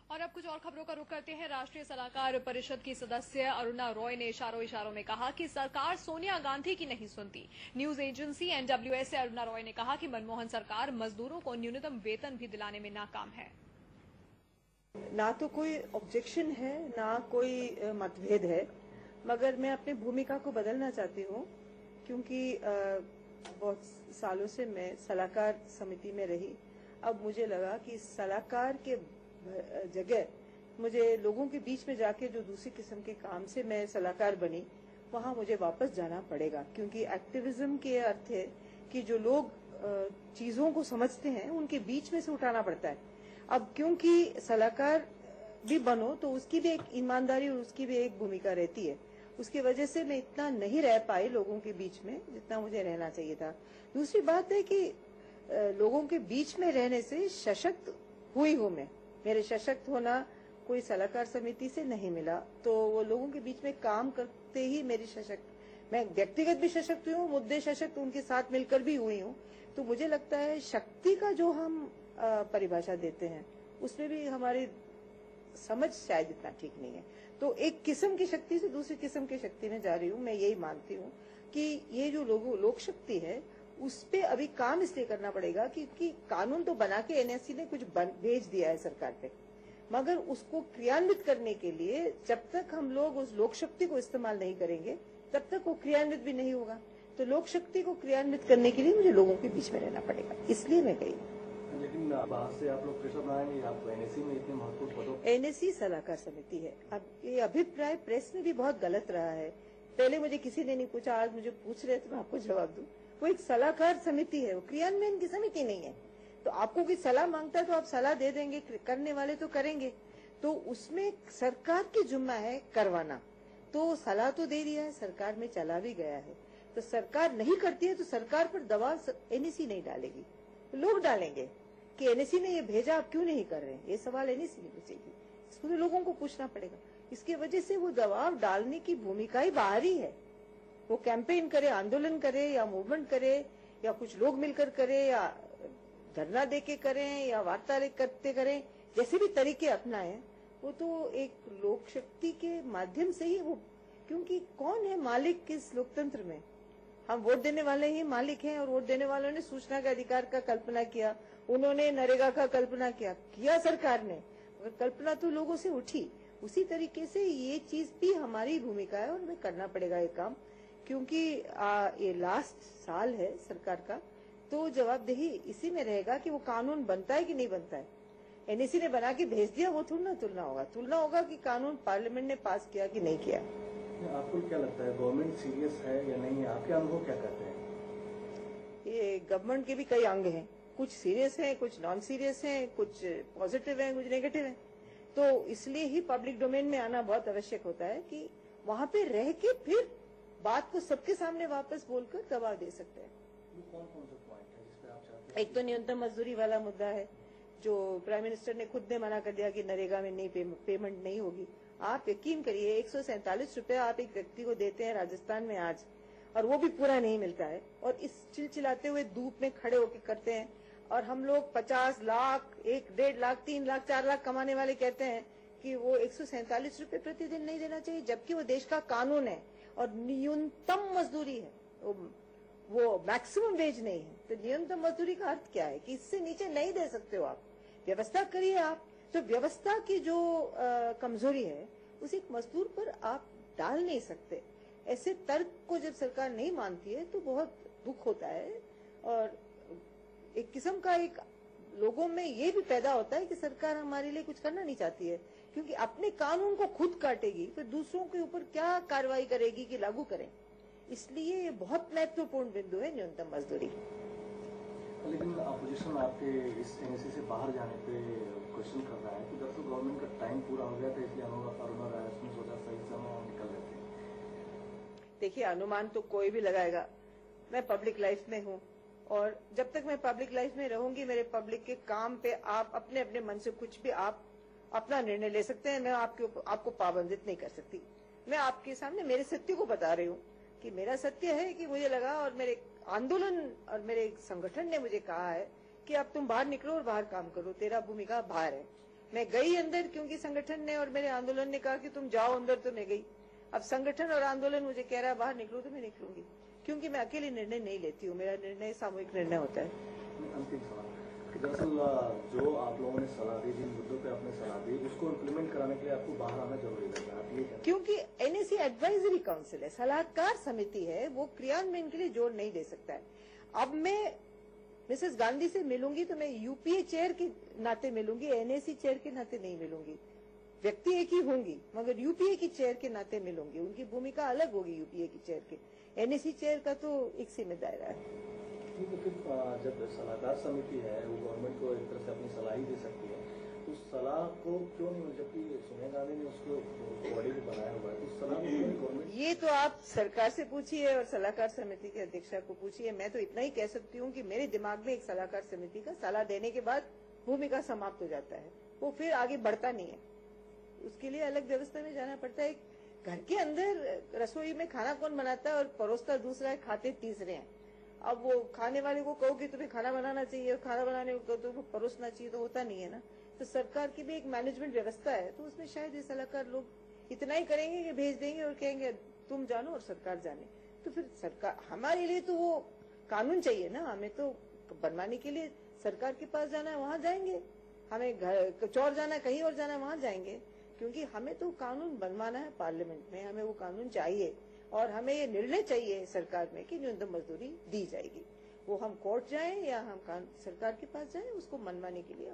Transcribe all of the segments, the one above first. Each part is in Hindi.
और अब कुछ और खबरों का रुख करते हैं। राष्ट्रीय सलाहकार परिषद की सदस्य अरुणा रॉय ने इशारों में कहा कि सरकार सोनिया गांधी की नहीं सुनती। न्यूज एजेंसी एनडब्ल्यूएस से अरुणा रॉय ने कहा कि मनमोहन सरकार मजदूरों को न्यूनतम वेतन भी दिलाने में नाकाम है। ना तो कोई ऑब्जेक्शन है, ना कोई मतभेद है, मगर मैं अपनी भूमिका को बदलना चाहती हूँ, क्योंकि बहुत सालों से मैं सलाहकार समिति में रही। अब मुझे लगा कि सलाहकार के जगह मुझे लोगों के बीच में जाके जो दूसरी किस्म के काम से मैं सलाहकार बनी, वहां मुझे वापस जाना पड़ेगा, क्योंकि एक्टिविज्म के अर्थ है कि जो लोग चीजों को समझते हैं उनके बीच में से उठाना पड़ता है। अब क्योंकि सलाहकार भी बनो तो उसकी भी एक ईमानदारी और उसकी भी एक भूमिका रहती है, उसकी वजह से मैं इतना नहीं रह पाई लोगों के बीच में जितना मुझे रहना चाहिए था। दूसरी बात है कि लोगों के बीच में रहने से सशक्त हुई हूं मैं। मेरे सशक्त होना कोई सलाहकार समिति से नहीं मिला, तो वो लोगों के बीच में काम करते ही मेरी मैं व्यक्तिगत भी सशक्त हुई हूँ, मुद्दे सशक्त उनके साथ मिलकर भी हुई हूँ। तो मुझे लगता है शक्ति का जो हम परिभाषा देते हैं उसमें भी हमारी समझ शायद इतना ठीक नहीं है। तो एक किस्म की शक्ति से दूसरी किस्म की शक्ति में जा रही हूँ। मैं यही मानती हूँ कि ये जो लोक शक्ति है उस पे अभी काम इसलिए करना पड़ेगा क्योंकि कानून तो बना के एनएससी ने कुछ भेज दिया है सरकार पे, मगर उसको क्रियान्वित करने के लिए जब तक हम लोग उस लोक शक्ति को इस्तेमाल नहीं करेंगे तब तक वो क्रियान्वित भी नहीं होगा। तो लोक शक्ति को क्रियान्वित करने के लिए मुझे लोगों के बीच में रहना पड़ेगा, इसलिए मैं गई। लेकिन बाहर से आप लोग प्रेशर बनाएंगे, आप एनएससी में इतने महत्वपूर्ण पदों। एनएससी सलाहकार समिति है। अब ये अभिप्राय प्रेस में भी बहुत गलत रहा है। पहले मुझे किसी ने नहीं पूछा, आज मुझे पूछ रहे तो मैं आपको जवाब दूं। वो एक सलाहकार समिति है, वो क्रियान्वयन की समिति नहीं है। तो आपको कोई सलाह मांगता है तो आप सलाह दे देंगे, करने वाले तो करेंगे। तो उसमें सरकार की जिम्मा है करवाना। तो सलाह तो दे दिया है, सरकार में चला भी गया है। तो सरकार नहीं करती है तो सरकार पर दबाव एनएससी नहीं डालेगी, तो लोग डालेंगे कि एनएससी ने ये भेजा, आप क्यों नहीं कर रहे हैं। ये सवाल एनएससी नहीं पूछेगी, इसको तो लोगों को पूछना पड़ेगा। इसकी वजह से वो दबाव डालने की भूमिका ही बाहरी है। वो कैंपेन करे, आंदोलन करे या मूवमेंट करे या कुछ लोग मिलकर करे या धरना देके करें या वार्ता करते करें, जैसे भी तरीके अपनाएं, वो तो एक लोक शक्ति के माध्यम से ही वो, क्योंकि कौन है मालिक किस लोकतंत्र में? हम वोट देने वाले ही मालिक हैं, और वोट देने वालों ने सूचना का अधिकार का कल्पना किया, उन्होंने नरेगा का कल्पना किया सरकार ने, मगर कल्पना तो लोगों से उठी। उसी तरीके से ये चीज भी हमारी भूमिका है और हमें करना पड़ेगा ये काम, क्योंकि ये लास्ट साल है सरकार का। तो जवाबदेही इसी में रहेगा कि वो कानून बनता है कि नहीं बनता है। एनएससी ने बना के भेज दिया, वो तुलना होगा कि कानून पार्लियामेंट ने पास किया कि नहीं किया। आपको क्या लगता है, गवर्नमेंट सीरियस है या नहीं? आपके अनुभव क्या कहते हैं? ये गवर्नमेंट के भी कई अंग हैं, कुछ सीरियस हैं, कुछ नॉन सीरियस हैं, कुछ पॉजिटिव हैं, कुछ नेगेटिव हैं। तो इसलिए ही पब्लिक डोमेन में आना बहुत आवश्यक होता है कि वहां पे रह के फिर बात को सबके सामने वापस बोलकर दबाव दे सकते हैं। कौन कौन सा पॉइंट है जिसपे आप चाहते हैं? एक तो न्यूनतम मजदूरी वाला मुद्दा है, जो प्राइम मिनिस्टर ने खुद ने मना कर दिया कि नरेगा में नहीं पेमेंट नहीं होगी। आप यकीन करिए 147 रुपया आप एक व्यक्ति को देते हैं राजस्थान में आज, और वो भी पूरा नहीं मिलता है, और इस चिलचिलाते हुए धूप में खड़े होकर करते हैं। और हम लोग 50 लाख, 1.5 लाख, 3 लाख, 4 लाख कमाने वाले कहते हैं कि वो 147 रुपये प्रतिदिन नहीं देना चाहिए, जबकि वो देश का कानून है और न्यूनतम मजदूरी है, वो मैक्सिमम वेज नहीं है। तो न्यूनतम मजदूरी का अर्थ क्या है कि इससे नीचे नहीं दे सकते हो आप, व्यवस्था करिए आप। तो व्यवस्था की जो कमजोरी है उस एक मजदूर पर आप डाल नहीं सकते। ऐसे तर्क को जब सरकार नहीं मानती है तो बहुत दुख होता है, और एक किस्म का एक लोगों में ये भी पैदा होता है कि सरकार हमारे लिए कुछ करना नहीं चाहती है, क्योंकि अपने कानून को खुद काटेगी, फिर दूसरों के ऊपर क्या कार्रवाई करेगी कि लागू करें। इसलिए ये बहुत महत्वपूर्ण बिंदु है न्यूनतम मजदूरी। लेकिन अपोजिशन आपके इस एनएससी से बाहर जाने पे क्वेश्चन कर रहा है कि दरअसल गवर्नमेंट का टाइम पूरा हो गया था, इसलिए अरुणा राय ने सोचा सही समय हम निकल लेते हैं। देखिए, अनुमान तो कोई भी लगाएगा। मैं पब्लिक लाइफ में हूँ, और जब तक मैं पब्लिक लाइफ में रहूंगी, मेरे पब्लिक के काम पे आप अपने अपने मन से कुछ भी आप अपना निर्णय ले सकते हैं। मैं आपको पाबंदित नहीं कर सकती। मैं आपके सामने मेरे सत्य को बता रही हूँ कि मेरा सत्य है कि मुझे लगा, और मेरे आंदोलन और मेरे संगठन ने मुझे कहा है कि अब तुम बाहर निकलो और बाहर काम करो, तेरा भूमिका बाहर है। मैं गई अंदर क्योंकि संगठन ने और मेरे आंदोलन ने कहा कि तुम जाओ अंदर, तो मैं गई। अब संगठन और आंदोलन मुझे कह रहा है बाहर निकलो, तो मैं निकलूंगी, क्योंकि मैं अकेले निर्णय नहीं लेती हूँ, मेरा निर्णय सामूहिक निर्णय होता है। अंतिम सवाल, दरअसल जो आप लोगों ने सलाह दी, जिन मुद्दों पे आपने सलाह दी, उसको इम्प्लीमेंट कराने के लिए आपको बाहर आना जरूरी लग रहा है, क्योंकि एनएसी एडवाइजरी काउंसिल है, सलाहकार समिति है, वो क्रियान्वयन के लिए जोर नहीं दे सकता है। अब मैं मिसेस गांधी से मिलूंगी तो मैं यूपीए चेयर के नाते मिलूंगी, एनएसी चेयर के नाते नहीं मिलूंगी। व्यक्ति एक ही होंगी मगर यूपीए की चेयर के नाते मिलूंगी, उनकी भूमिका अलग होगी यूपीए की चेयर के, एनएसी चेयर का तो एक सीमित दायरा है। तो फिर जब सलाहकार समिति है वो गवर्नमेंट को एक तरह से अपनी सलाह ही दे सकती है, तो सलाह को क्यों नहीं, जबकि सोनिया गांधी ने उसको बॉडी को बनाया हुआ है, तो सलाह गवर्नमेंट। ये तो आप सरकार से पूछिए और सलाहकार समिति के अध्यक्षा को पूछिए। मैं तो इतना ही कह सकती हूँ कि मेरे दिमाग में एक सलाहकार समिति का सलाह देने के बाद भूमिका समाप्त हो जाता है, वो फिर आगे बढ़ता नहीं है, उसके लिए अलग व्यवस्था में जाना पड़ता है। घर के अंदर रसोई में खाना कौन बनाता है और परोसता दूसरा है, खाते तीसरे हैं। अब वो खाने वाले को कहो कि तुम्हें खाना बनाना चाहिए और खाना बनाने को कहो तो परोसना चाहिए, तो होता नहीं है ना। तो सरकार की भी एक मैनेजमेंट व्यवस्था है, तो उसमें शायद ये सलाहकार लोग इतना ही करेंगे कि भेज देंगे और कहेंगे तुम जानो और सरकार जाने। तो फिर सरकार, हमारे लिए तो वो कानून चाहिए ना, हमें तो बनवाने के लिए सरकार के पास जाना है, वहां जाएंगे, हमें घर चौर जाना है, कहीं और जाना है, वहां जाएंगे, क्योंकि हमें तो कानून बनवाना है पार्लियामेंट में, हमें वो कानून चाहिए और हमें ये निर्णय चाहिए सरकार में कि न्यूनतम मजदूरी दी जाएगी। वो हम कोर्ट जाएं या हम सरकार के पास जाएं, उसको मनवाने के लिए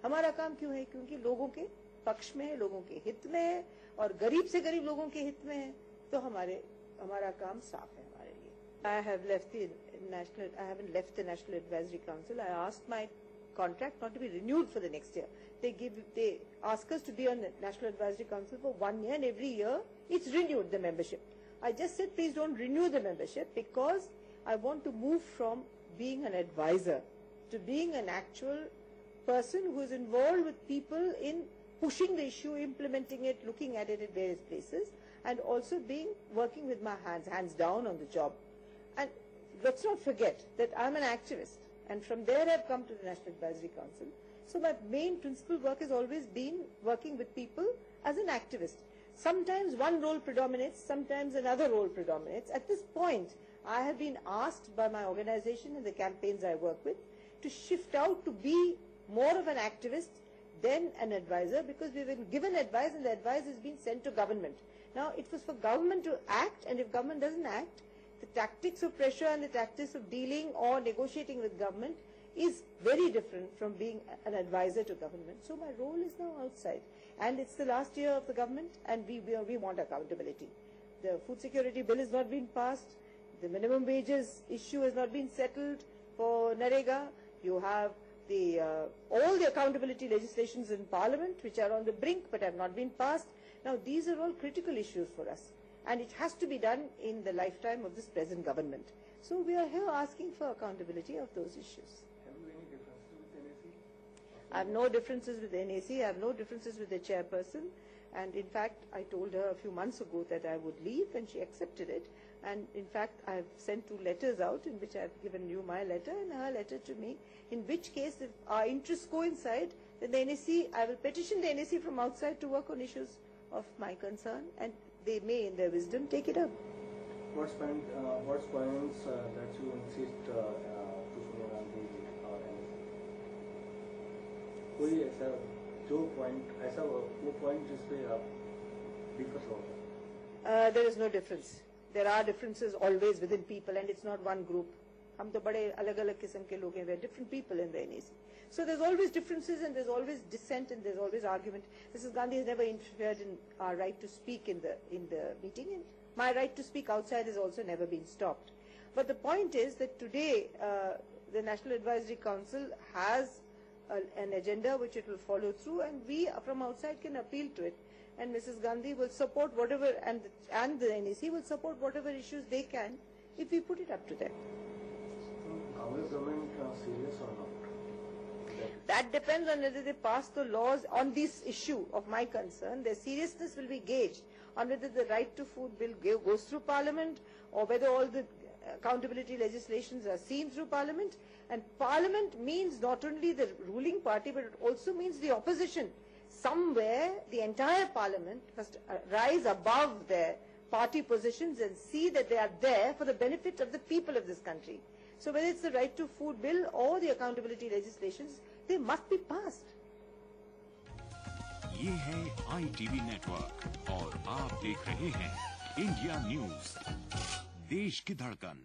हमारा काम क्यों है, क्योंकि लोगों के पक्ष में है, लोगों के हित में है और गरीब से गरीब लोगों के हित में है, तो हमारा काम साफ है हमारे लिए। I haven't left the National Advisory Council. I asked my contract not to be renewed for the next year. They ask us to be on the National Advisory Council for 1 year, and every year it's renewed, the membership. I just said please don't renew the membership, because I want to move from being an advisor to being an actual person who is involved with people in pushing the issue, implementing it, looking at it at various places, and also working with my hands down on the job. And let's not forget that I'm an activist, and from there I've come to the National Advisory Council. So my main principal work has always been working with people as an activist. Sometimes one role predominates, sometimes another role predominates. At this point, I have been asked by my organization and the campaigns I work with to shift out to be more of an activist than an advisor, because we've been given advice and the advice has been sent to government. Now it was for government to act, and if government doesn't act, the tactics of pressure and the tactics of dealing or negotiating with government is very different from being an advisor to government. So my role is now outside, and it's the last year of the government, and we want accountability. The food security bill has not been passed. The minimum wages issue has not been settled for Narega. You have all the accountability legislations in Parliament which are on the brink but have not been passed. Now these are all critical issues for us, and it has to be done in the lifetime of this present government. So we are here asking for accountability of those issues. Have you any differences with NAC? I have no differences with NAC, I have no differences with the chairperson, and in fact I told her a few months ago that I would leave, and she accepted it. And in fact I have sent 2 letters out, in which I have given you my letter and her letter to me, in which case if our interests coincide, then the NAC, I will petition the NAC from outside to work on issues of my concern, and they may in their wisdom take it up. What's points that you insist to Sonia Gandhi or NAC? कोई ऐसा जो पॉइंट, ऐसा वो पॉइंट जिस पे आप डिफर हो? There is no difference. There are differences always within people, and it's not one group. हम तो बड़े अलग-अलग किस्म के लोग हैं. We are different people in the NAC. So there's always differences, and there's always dissent, and there's always argument. Mrs. Gandhi has never interfered in our right to speak in the meeting, and my right to speak outside has also never been stopped. But the point is that today the National Advisory Council has an agenda which it will follow through, and we from outside can appeal to it. And Mrs. Gandhi will support whatever, and the NAC will support whatever issues they can if we put it up to them. Congress government serious or not? That depends on whether they pass the laws on this issue of my concern. Their seriousness will be gauged on whether the right to food bill goes through Parliament, or whether all the accountability legislations are seen through Parliament. And Parliament means not only the ruling party, but it also means the opposition. somewhere the entire parliament must rise above their party positions and see that they are there for the benefit of the people of this country. So whether it's the right to food bill or the accountability legislations, they must be passed. ये है ITV नेटवर्क और आप देख रहे हैं इंडिया न्यूज, देश की धड़कन।